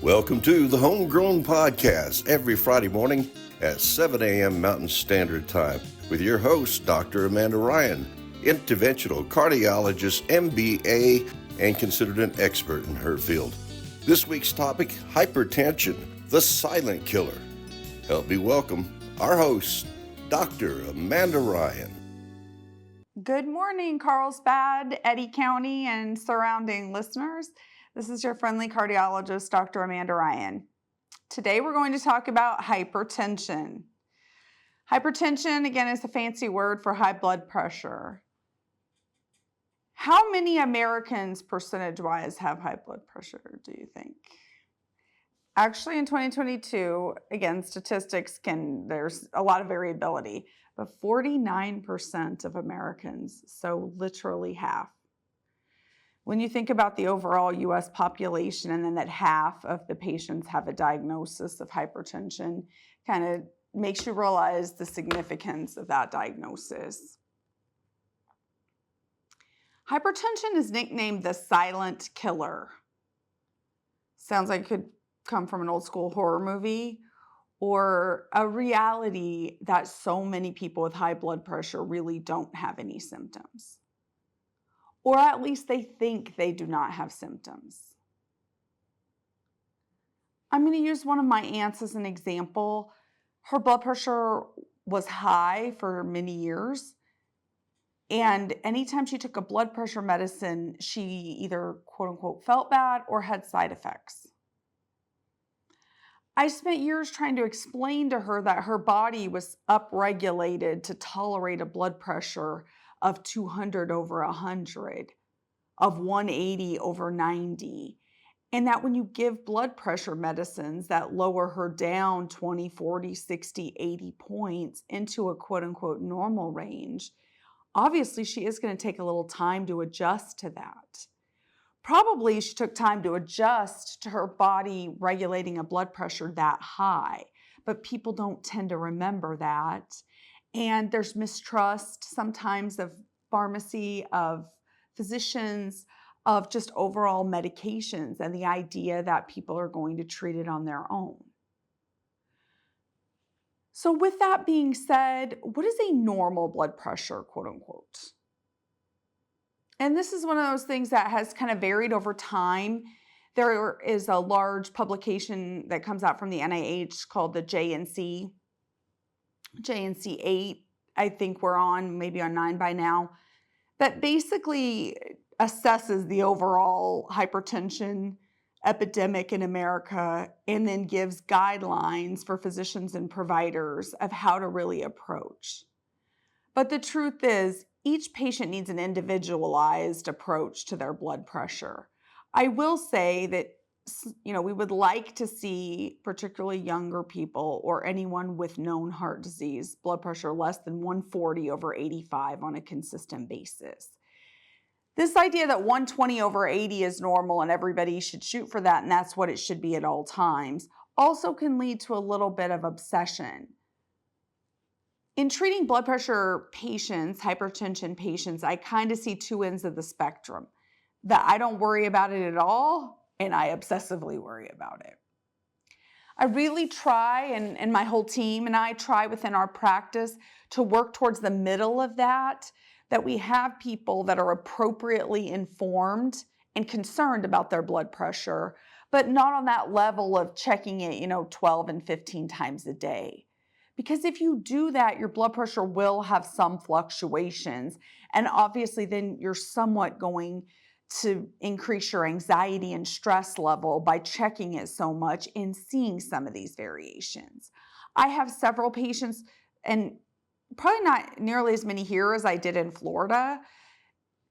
Welcome to the Homegrown Podcast every Friday morning at 7 a.m. Mountain Standard Time with your host, Dr. Amanda Ryan, interventional cardiologist, MBA, and considered an expert in her field. This week's topic, hypertension, the silent killer. Help me welcome our host, Dr. Amanda Ryan. Good morning, Carlsbad, Eddy County, and surrounding listeners. This is your friendly cardiologist, Dr. Amanda Ryan. Today we're going to talk about hypertension. Hypertension, again, is a fancy word for high blood pressure. How many Americans, percentage-wise, have high blood pressure, do you think? Actually, in 2022, again, statistics there's a lot of variability, but 49% of Americans, so literally half. When you think about the overall U.S. population and then that half of the patients have a diagnosis of hypertension, kind of makes you realize the significance of that diagnosis. Hypertension is nicknamed the silent killer. Sounds like it could come from an old school horror movie or a reality that so many people with high blood pressure really don't have any symptoms. Or at least they think they do not have symptoms. I'm going to use one of my aunts as an example. Her blood pressure was high for many years. And anytime she took a blood pressure medicine, she either quote unquote felt bad or had side effects. I spent years trying to explain to her that her body was upregulated to tolerate a blood pressure of 200 over 100, of 180 over 90, and that when you give blood pressure medicines that lower her down 20, 40, 60, 80 points into a quote-unquote normal range, obviously she is going to take a little time to adjust to that. Probably she took time to adjust to her body regulating a blood pressure that high, but people don't tend to remember that. And there's mistrust sometimes of pharmacy, of physicians, of just overall medications and the idea that people are going to treat it on their own. So with that being said, what is a normal blood pressure, quote unquote? And this is one of those things that has kind of varied over time. There is a large publication that comes out from the NIH called the JNC 8, I think we're on, maybe on 9 by now, that basically assesses the overall hypertension epidemic in America and then gives guidelines for physicians and providers of how to really approach. But the truth is, each patient needs an individualized approach to their blood pressure. I will say that we would like to see particularly younger people or anyone with known heart disease, blood pressure less than 140 over 85 on a consistent basis. This idea that 120 over 80 is normal and everybody should shoot for that and that's what it should be at all times also can lead to a little bit of obsession. In treating blood pressure patients, hypertension patients, I kind of see two ends of the spectrum. That I don't worry about it at all, and I obsessively worry about it. I really try, and my whole team and I try within our practice to work towards the middle of that we have people that are appropriately informed and concerned about their blood pressure, but not on that level of checking it, 12 and 15 times a day. Because if you do that, your blood pressure will have some fluctuations, and obviously then you're somewhat going to increase your anxiety and stress level by checking it so much and seeing some of these variations. I have several patients, and probably not nearly as many here as I did in Florida,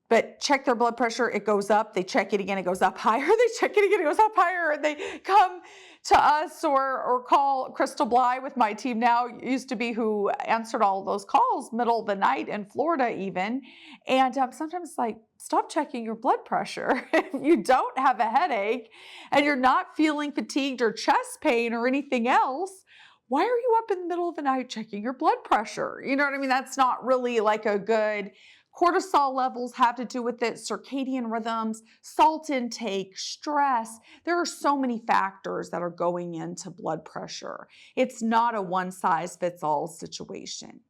but check their blood pressure, it goes up, they check it again, it goes up higher, they check it again, it goes up higher, and they come to us or call Crystal Bly with my team now, used to be who answered all of those calls middle of the night in Florida even, and sometimes it's like, stop checking your blood pressure. If you don't have a headache and you're not feeling fatigued or chest pain or anything else, why are you up in the middle of the night checking your blood pressure? You know what I mean? That's not really like a good Cortisol levels have to do with it, circadian rhythms, salt intake, stress. There are so many factors that are going into blood pressure. It's not a one-size-fits-all situation.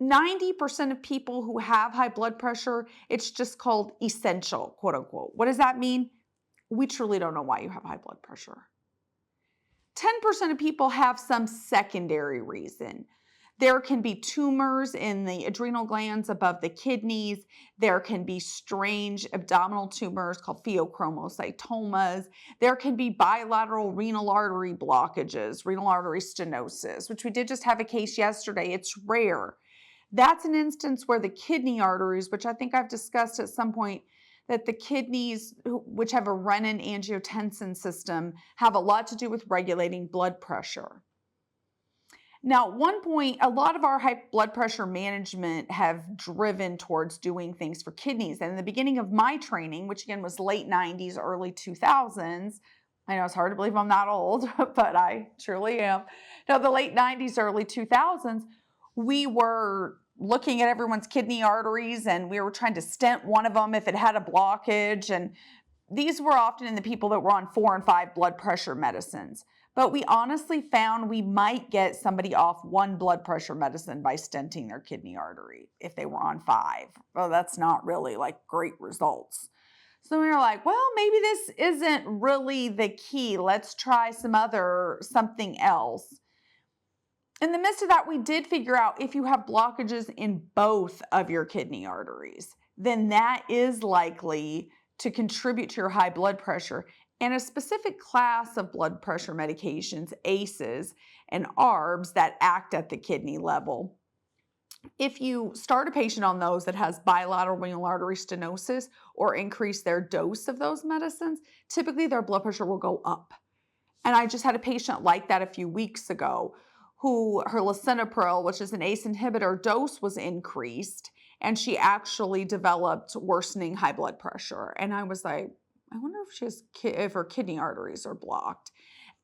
90% of people who have high blood pressure, it's just called essential, quote unquote. What does that mean? We truly don't know why you have high blood pressure. 10% of people have some secondary reason. There can be tumors in the adrenal glands above the kidneys. There can be strange abdominal tumors called pheochromocytomas. There can be bilateral renal artery blockages, renal artery stenosis, which we did just have a case yesterday. It's rare. That's an instance where the kidney arteries, which I think I've discussed at some point, that the kidneys, which have a renin-angiotensin system, have a lot to do with regulating blood pressure. Now, at one point, a lot of our high blood pressure management have driven towards doing things for kidneys. And in the beginning of my training, which again was late 90s, early 2000s, I know it's hard to believe I'm that old, but I truly am. Now, the late 90s, early 2000s, we were looking at everyone's kidney arteries and we were trying to stent one of them if it had a blockage. And these were often in the people that were on 4 and 5 blood pressure medicines. But we honestly found we might get somebody off 1 blood pressure medicine by stenting their kidney artery if they were on 5. Well, that's not really like great results. So we were like, well, maybe this isn't really the key. Let's try something else. In the midst of that, we did figure out if you have blockages in both of your kidney arteries, then that is likely to contribute to your high blood pressure. And a specific class of blood pressure medications, ACEs and ARBs, that act at the kidney level. If you start a patient on those that has bilateral renal artery stenosis or increase their dose of those medicines, typically their blood pressure will go up. And I just had a patient like that a few weeks ago who her lisinopril, which is an ACE inhibitor, dose was increased, and she actually developed worsening high blood pressure. And I was like, I wonder if her kidney arteries are blocked.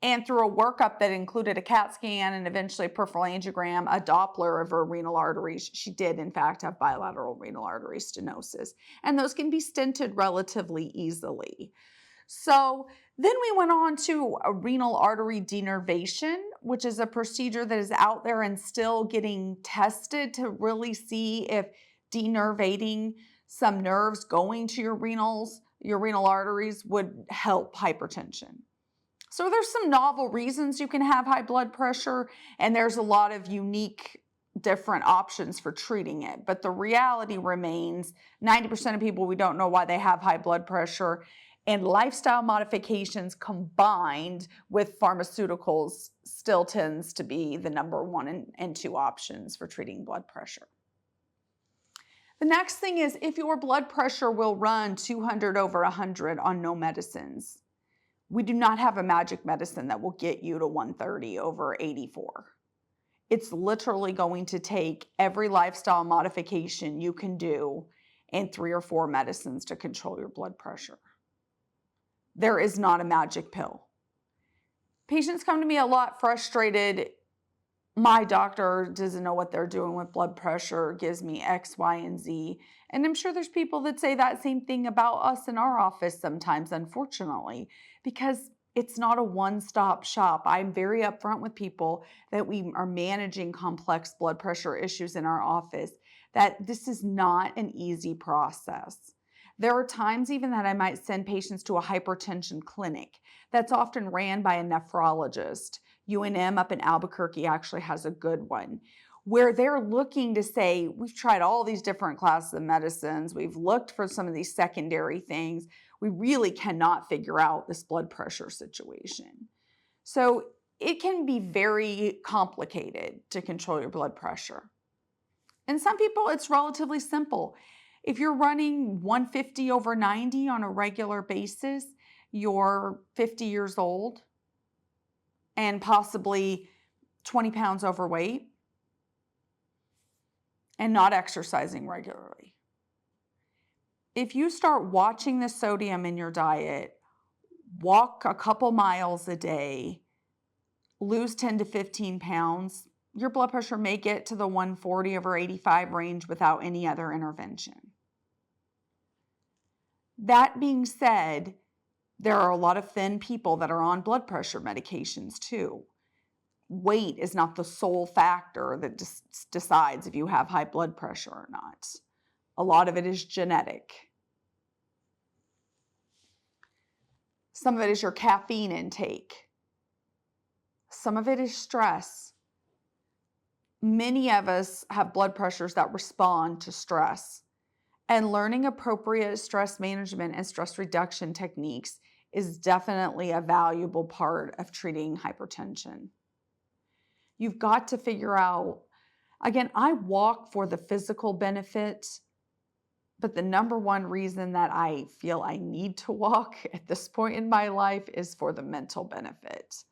And through a workup that included a CAT scan and eventually a peripheral angiogram, a Doppler of her renal arteries, she did in fact have bilateral renal artery stenosis. And those can be stented relatively easily. So then we went on to a renal artery denervation, which is a procedure that is out there and still getting tested to really see if denervating some nerves going to your renal arteries would help hypertension. So there's some novel reasons you can have high blood pressure, and there's a lot of unique different options for treating it. But the reality remains 90% of people, we don't know why they have high blood pressure, and lifestyle modifications combined with pharmaceuticals still tends to be the number 1 and 2 options for treating blood pressure. The next thing is if your blood pressure will run 200 over 100 on no medicines. We do not have a magic medicine that will get you to 130 over 84. It's literally going to take every lifestyle modification you can do and 3 or 4 medicines to control your blood pressure. There is not a magic pill. Patients come to me a lot frustrated. My doctor doesn't know what they're doing with blood pressure, gives me X, Y, and Z. And I'm sure there's people that say that same thing about us in our office sometimes, unfortunately, because it's not a one-stop shop. I'm very upfront with people that we are managing complex blood pressure issues in our office, that this is not an easy process. There are times even that I might send patients to a hypertension clinic that's often ran by a nephrologist. UNM up in Albuquerque actually has a good one, where they're looking to say, we've tried all these different classes of medicines, we've looked for some of these secondary things, we really cannot figure out this blood pressure situation. So it can be very complicated to control your blood pressure. And some people, it's relatively simple. If you're running 150 over 90 on a regular basis, you're 50 years old and possibly 20 pounds overweight and not exercising regularly. If you start watching the sodium in your diet, walk a couple miles a day, lose 10 to 15 pounds, your blood pressure may get to the 140/85 range without any other intervention. That being said, there are a lot of thin people that are on blood pressure medications too. Weight is not the sole factor that decides if you have high blood pressure or not. A lot of it is genetic. Some of it is your caffeine intake. Some of it is stress. Many of us have blood pressures that respond to stress. And learning appropriate stress management and stress reduction techniques is definitely a valuable part of treating hypertension. You've got to figure out, again, I walk for the physical benefit, but the number one reason that I feel I need to walk at this point in my life is for the mental benefit.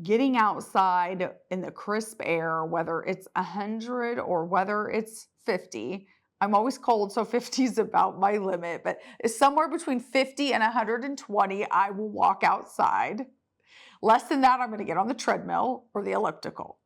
Getting outside in the crisp air, whether it's 100 or whether it's 50, I'm always cold, so 50 is about my limit, but it's somewhere between 50 and 120, I will walk outside. Less than that, I'm going to get on the treadmill or the elliptical.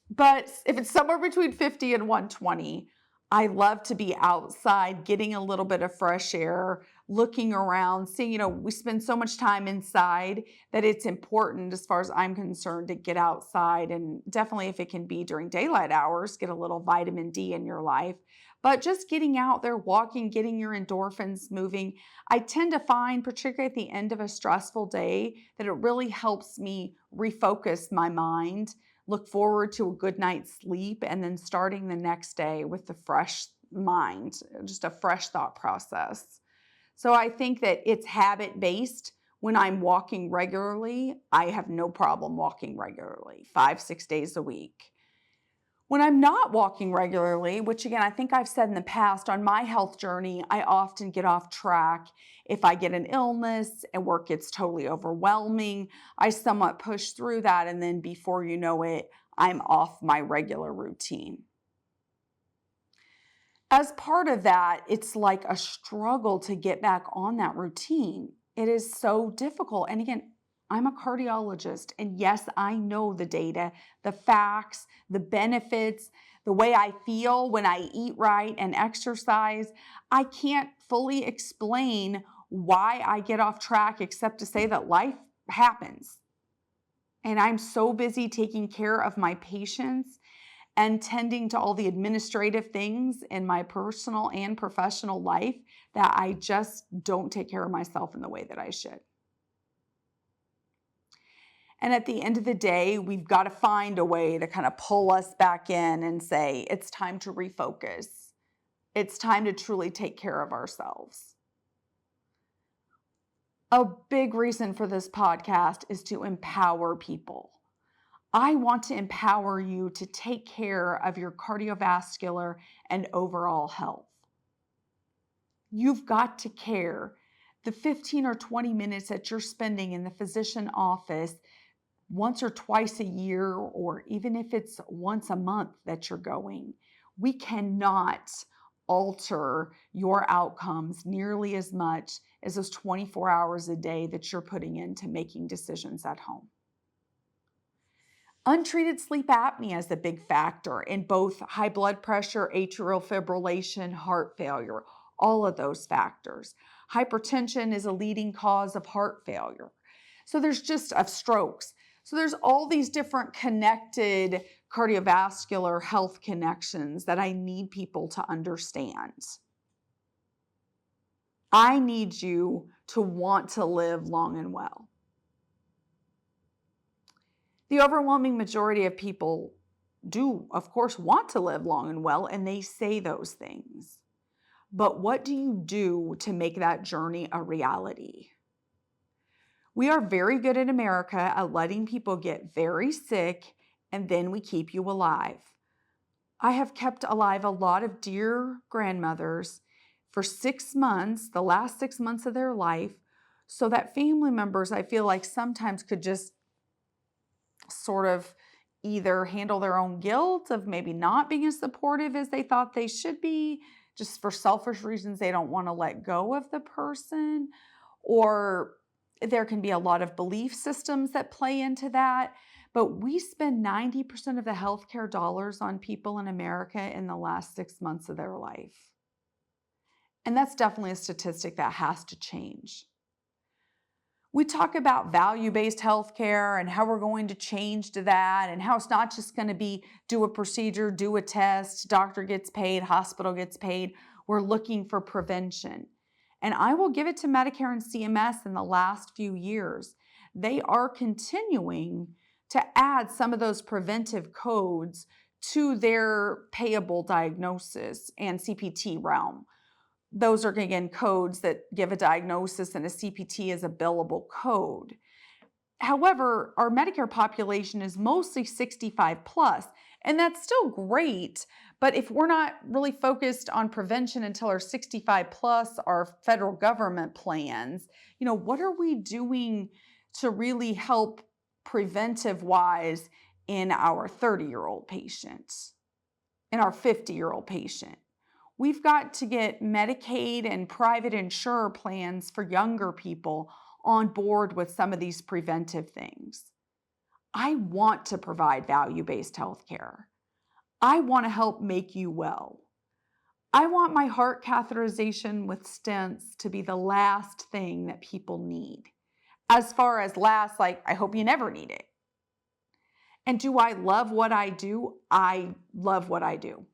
But if it's somewhere between 50 and 120, I love to be outside, getting a little bit of fresh air, looking around, seeing, we spend so much time inside that it's important, as far as I'm concerned, to get outside. And definitely if it can be during daylight hours, get a little vitamin D in your life. But just getting out there, walking, getting your endorphins moving, I tend to find, particularly at the end of a stressful day, that it really helps me refocus my mind, look forward to a good night's sleep, and then starting the next day with a fresh mind, just a fresh thought process. So I think that it's habit-based. When I'm walking regularly, I have no problem walking regularly, 5-6 days a week. When I'm not walking regularly, which again, I think I've said in the past, on my health journey, I often get off track. If I get an illness and work gets totally overwhelming, I somewhat push through that. And then before you know it, I'm off my regular routine. As part of that, it's like a struggle to get back on that routine. It is so difficult. And again, I'm a cardiologist, and yes, I know the data, the facts, the benefits, the way I feel when I eat right and exercise. I can't fully explain why I get off track except to say that life happens. And I'm so busy taking care of my patients and tending to all the administrative things in my personal and professional life that I just don't take care of myself in the way that I should. And at the end of the day, we've got to find a way to kind of pull us back in and say, it's time to refocus. It's time to truly take care of ourselves. A big reason for this podcast is to empower people. I want to empower you to take care of your cardiovascular and overall health. You've got to care. The 15 or 20 minutes that you're spending in the physician office once or twice a year, or even if it's once a month that you're going, we cannot alter your outcomes nearly as much as those 24 hours a day that you're putting into making decisions at home. Untreated sleep apnea is a big factor in both high blood pressure, atrial fibrillation, heart failure, all of those factors. Hypertension is a leading cause of heart failure. So there's just of strokes. So there's all these different connected cardiovascular health connections that I need people to understand. I need you to want to live long and well. The overwhelming majority of people do, of course, want to live long and well, and they say those things. But what do you do to make that journey a reality? We are very good in America at letting people get very sick, and then we keep you alive. I have kept alive a lot of dear grandmothers for 6 months, the last 6 months of their life, so that family members, I feel like, sometimes could just sort of either handle their own guilt of maybe not being as supportive as they thought they should be, just for selfish reasons they don't want to let go of the person, or There can be a lot of belief systems that play into that, but we spend 90% of the healthcare dollars on people in America in the last 6 months of their life. And that's definitely a statistic that has to change. We talk about value-based healthcare and how we're going to change to that, and how it's not just going to be do a procedure, do a test, doctor gets paid, hospital gets paid. We're looking for prevention. And I will give it to Medicare and CMS in the last few years. They are continuing to add some of those preventive codes to their payable diagnosis and CPT realm. Those are, again, codes that give a diagnosis, and a CPT is a billable code. However, our Medicare population is mostly 65 plus, and that's still great. But if we're not really focused on prevention until our 65 plus, our federal government plans, what are we doing to really help preventive wise in our 30-year-old patients, in our 50-year-old patient? We've got to get Medicaid and private insurer plans for younger people on board with some of these preventive things. I want to provide value-based healthcare. I want to help make you well. I want my heart catheterization with stents to be the last thing that people need. As far as last, like, I hope you never need it. And do I love what I do? I love what I do.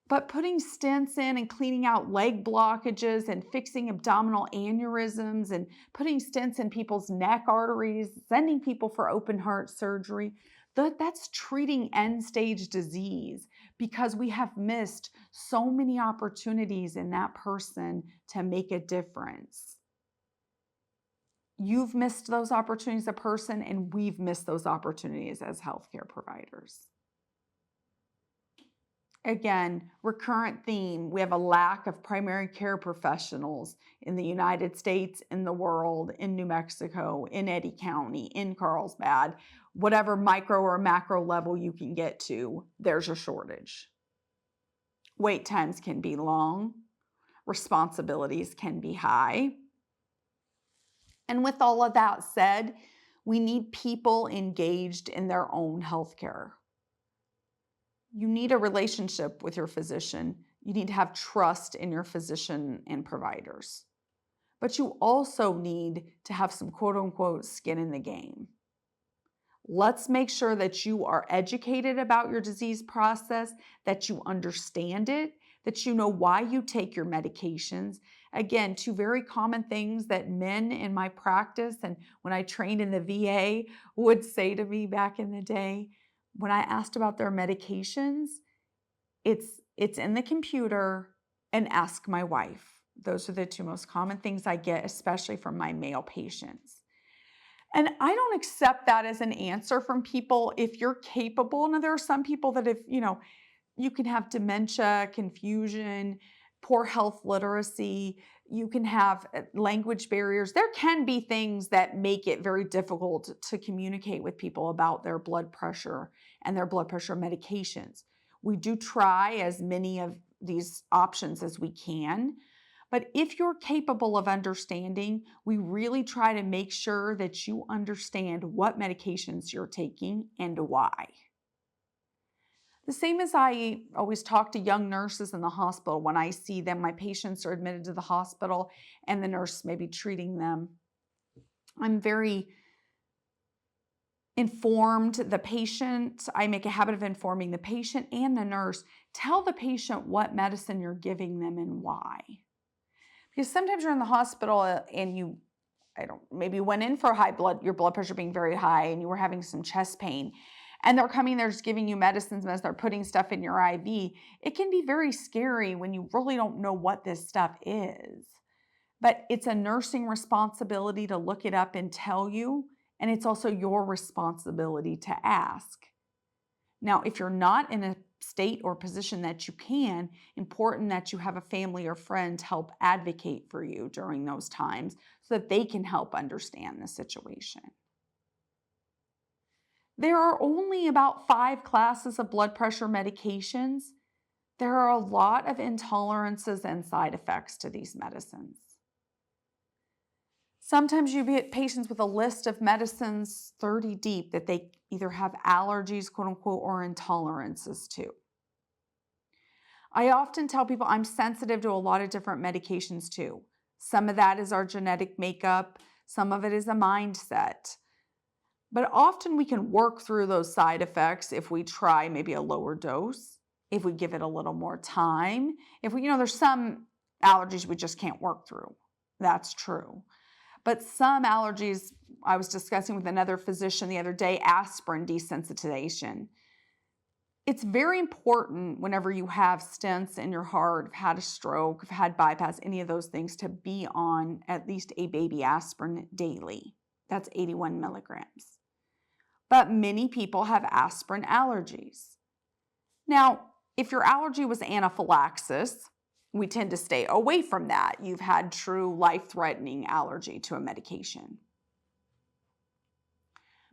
But putting stents in and cleaning out leg blockages and fixing abdominal aneurysms and putting stents in people's neck arteries, sending people for open heart surgery, that's treating end-stage disease, because we have missed so many opportunities in that person to make a difference. You've missed those opportunities as a person, and we've missed those opportunities as healthcare providers. Again, recurrent theme, we have a lack of primary care professionals in the United States, in the world, in New Mexico, in Eddy County, in Carlsbad, whatever micro or macro level you can get to, there's a shortage. Wait times can be long, responsibilities can be high. And with all of that said, we need people engaged in their own healthcare. You need a relationship with your physician. You need to have trust in your physician and providers. But you also need to have some quote unquote skin in the game. Let's make sure that you are educated about your disease process, that you understand it, that you know why you take your medications. Again, two very common things that men in my practice and when I trained in the VA would say to me back in the day. When I asked about their medications, it's in the computer and ask my wife. Those are the two most common things I get, especially from my male patients. And I don't accept that as an answer from people if you're capable. Now, there are some people that if, you can have dementia, confusion, poor health literacy, you can have language barriers. There can be things that make it very difficult to communicate with people about their blood pressure and their blood pressure medications. We do try as many of these options as we can, but if you're capable of understanding, we really try to make sure that you understand what medications you're taking and why. The same as I always talk to young nurses in the hospital when I see them, my patients are admitted to the hospital and the nurse may be treating them. I'm very informed the patient. I make a habit of informing the patient and the nurse. Tell the patient what medicine you're giving them and why. Because sometimes you're in the hospital and maybe went in for your blood pressure being very high and you were having some chest pain. And they're coming there just giving you medicines as they're putting stuff in your IV. It can be very scary when you really don't know what this stuff is. But it's a nursing responsibility to look it up and tell you, and it's also your responsibility to ask. Now, if you're not in a state or position that you can, important that you have a family or friend help advocate for you during those times so that they can help understand the situation. There are only about 5 classes of blood pressure medications. There are a lot of intolerances and side effects to these medicines. Sometimes you get patients with a list of medicines 30 deep that they either have allergies, quote unquote, or intolerances to. I often tell people I'm sensitive to a lot of different medications too. Some of that is our genetic makeup, some of it is a mindset. But often we can work through those side effects if we try maybe a lower dose, if we give it a little more time. If we, there's some allergies we just can't work through. That's true. But some allergies, I was discussing with another physician the other day, aspirin desensitization. It's very important whenever you have stents in your heart, have had a stroke, have had bypass, any of those things, to be on at least a baby aspirin daily. That's 81 milligrams. But many people have aspirin allergies. Now, if your allergy was anaphylaxis, we tend to stay away from that. You've had true life-threatening allergy to a medication.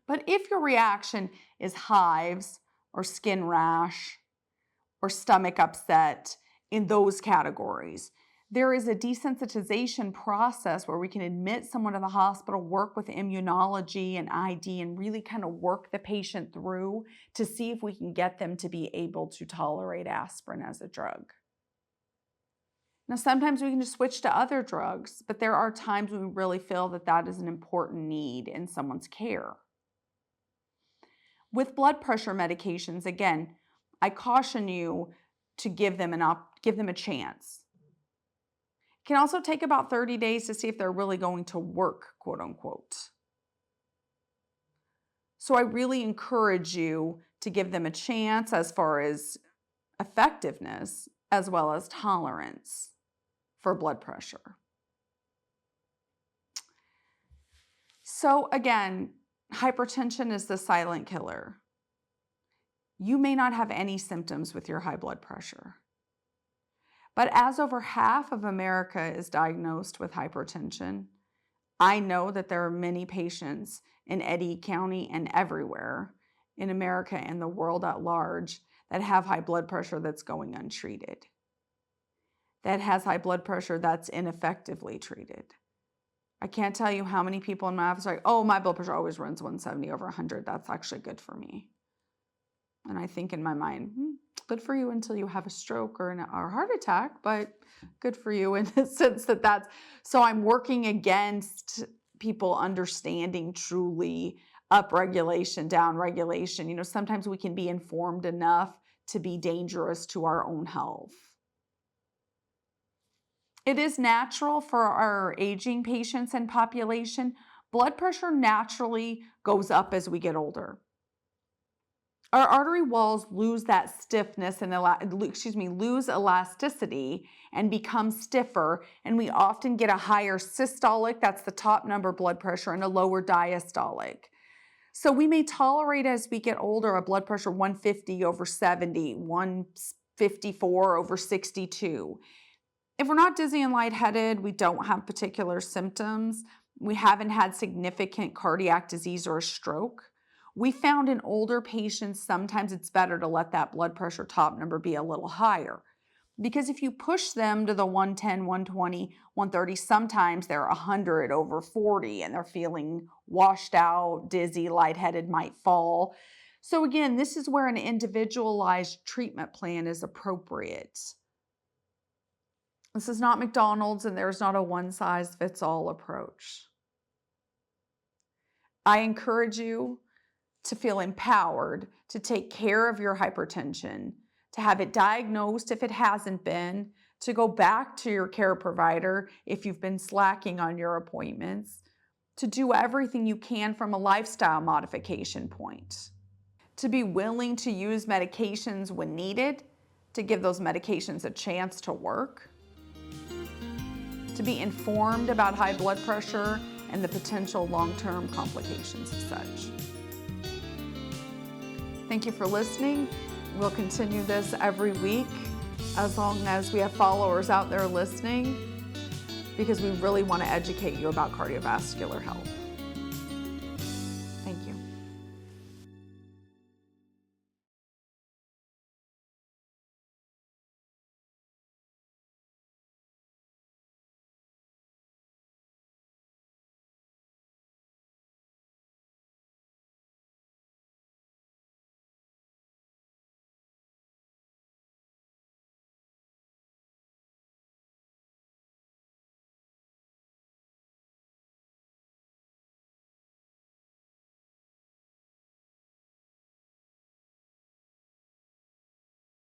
But if your reaction is hives or skin rash or stomach upset, in those categories, there is a desensitization process where we can admit someone to the hospital, work with immunology and ID, and really kind of work the patient through to see if we can get them to be able to tolerate aspirin as a drug. Now, sometimes we can just switch to other drugs, but there are times when we really feel that that is an important need in someone's care. With blood pressure medications, again, I caution you to give them a chance. It can also take about 30 days to see if they're really going to work, quote unquote. So I really encourage you to give them a chance as far as effectiveness as well as tolerance for blood pressure. So again, hypertension is the silent killer. You may not have any symptoms with your high blood pressure. But as over half of America is diagnosed with hypertension, I know that there are many patients in Eddy County and everywhere in America and the world at large that have high blood pressure that's going untreated, that has high blood pressure that's ineffectively treated. I can't tell you how many people in my office are like, oh, my blood pressure always runs 170 over 100. That's actually good for me. And I think in my mind, good for you until you have a stroke or a heart attack, but good for you in the sense that that's, so I'm working against people understanding truly upregulation, downregulation. Sometimes we can be informed enough to be dangerous to our own health. It is natural for our aging patients and population. Blood pressure naturally goes up as we get older. Our artery walls lose that stiffness and lose elasticity and become stiffer, and we often get a higher systolic, that's the top number, blood pressure, and a lower diastolic. So we may tolerate as we get older a blood pressure 150 over 70, 154 over 62. If we're not dizzy and lightheaded, we don't have particular symptoms, we haven't had significant cardiac disease or a stroke, we found in older patients sometimes it's better to let that blood pressure top number be a little higher. Because if you push them to the 110, 120, 130, sometimes they're 100 over 40 and they're feeling washed out, dizzy, lightheaded, might fall. So again, this is where an individualized treatment plan is appropriate. This is not McDonald's and there's not a one-size-fits-all approach. I encourage you to feel empowered to take care of your hypertension, to have it diagnosed if it hasn't been, to go back to your care provider if you've been slacking on your appointments, to do everything you can from a lifestyle modification point, to be willing to use medications when needed, to give those medications a chance to work, to be informed about high blood pressure and the potential long-term complications of such. Thank you for listening. We'll continue this every week as long as we have followers out there listening, because we really want to educate you about cardiovascular health.